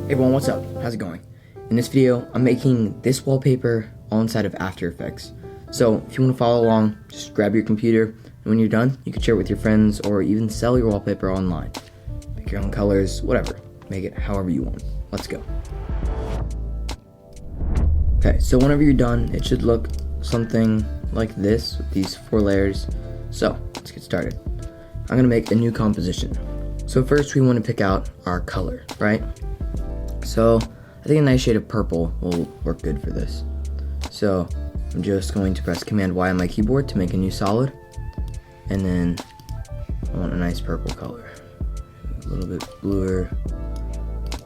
Hey everyone, what's up? How's it going? In this video, I'm making this wallpaper all inside of After Effects. So if you want to follow along, just grab your computer, and when you're done, you can share it with your friends or even sell your wallpaper online. Pick your own colors, whatever. Make it however you want. Let's go. Okay, so whenever you're done, it should look something like this with these 4 layers. So let's get started. I'm gonna make a new composition. So first we want to pick out our color, right? So I think a nice shade of purple will work good for this. So I'm just going to press Command Y on my keyboard to make a new solid. And then I want a nice purple color. A little bit bluer,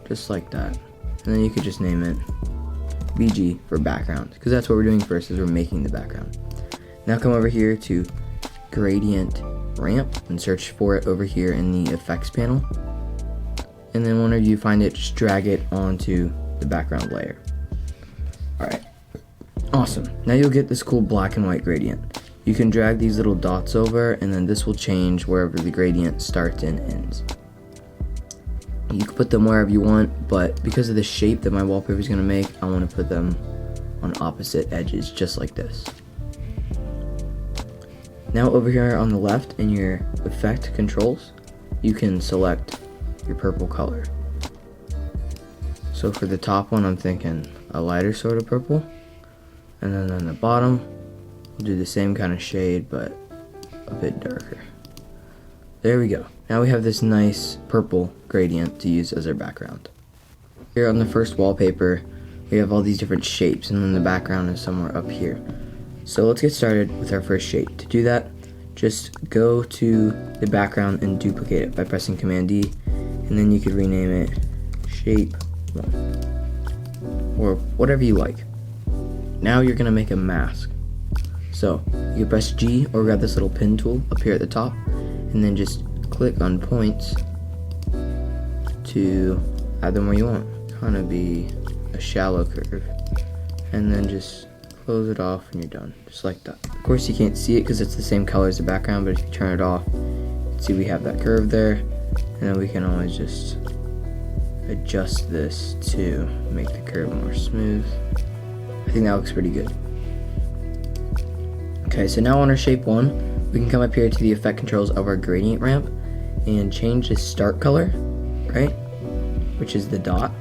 just like that. And then you could just name it BG for background, because that's what we're doing first, is we're making the background. Now come over here to Gradient Ramp and search for it over here in the effects panel. And then whenever you find it, just drag it onto the background layer. Alright, awesome. Now you'll get this cool black and white gradient. You can drag these little dots over, and then this will change wherever the gradient starts and ends. You can put them wherever you want, but because of the shape that my wallpaper is going to make, I want to put them on opposite edges, just like this. Now over here on the left in your effect controls, you can select your purple color. So for the top one, I'm thinking a lighter sort of purple, and then on the bottom we'll do the same kind of shade but a bit darker. There we go. Now we have this nice purple gradient to use as our background. Here on the first wallpaper we have all these different shapes, and then the background is somewhere up here. So let's get started with our first shape. To do that, just go to the background and duplicate it by pressing Command D, and then you could rename it Shape 1 or whatever you like. Now you're gonna make a mask. So you can press G or grab this little pin tool up here at the top, and then just click on points to add them where you want. Kind of be a shallow curve, and then just close it off and you're done, just like that. Of course you can't see it because it's the same color as the background, but if you turn it off, you can see we have that curve there, and then we can always just adjust this to make the curve more smooth. I think that looks pretty good. Okay, so now on our shape 1, we can come up here to the effect controls of our gradient ramp and change the start color, right, which is the dot,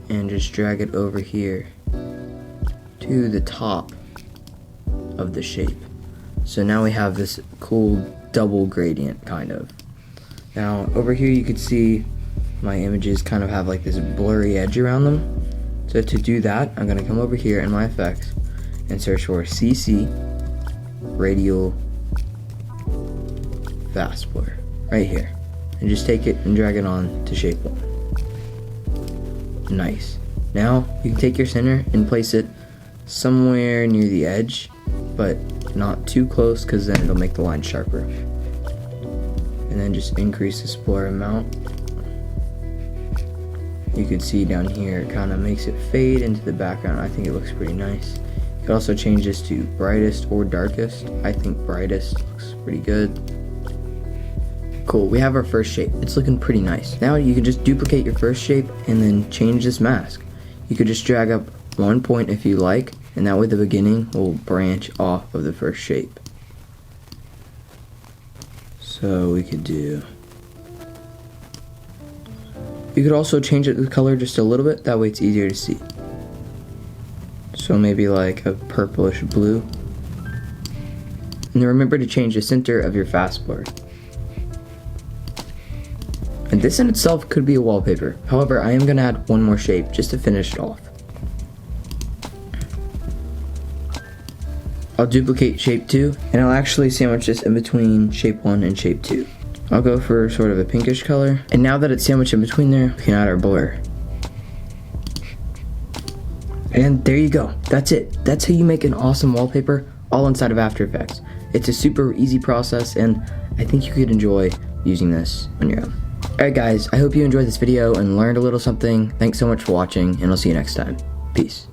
and just drag it over here to the top of the shape. So now we have this cool double gradient kind of. Now over here you could see my images kind of have like this blurry edge around them. So to do that, I'm gonna come over here in my effects and search for CC Radial Fast Blur right here, and just take it and drag it on to shape 1. Nice. Now you can take your center and place it somewhere near the edge, but not too close, because then it'll make the line sharper. And then just increase this blur amount. You can see down here it kind of makes it fade into the background. I think it looks pretty nice. You can also change this to brightest or darkest. I think brightest looks pretty good. Cool, we have our first shape. It's looking pretty nice. Now you can just duplicate your first shape and then change this mask. You could just drag up one point if you like, and that way the beginning will branch off of the first shape. So we could do, you could also change it the color just a little bit, that way it's easier to see. So maybe like a purplish blue. And then remember to change the center of your fast blur. And this in itself could be a wallpaper. However, I am going to add one more shape just to finish it off. I'll duplicate shape 2, and I'll actually sandwich this in between shape 1 and shape 2. I'll go for sort of a pinkish color, and now that it's sandwiched in between there, we can add our blur. And there you go. That's it. That's how you make an awesome wallpaper all inside of After Effects. It's a super easy process, and I think you could enjoy using this on your own. Alright guys, I hope you enjoyed this video and learned a little something. Thanks so much for watching, and I'll see you next time. Peace.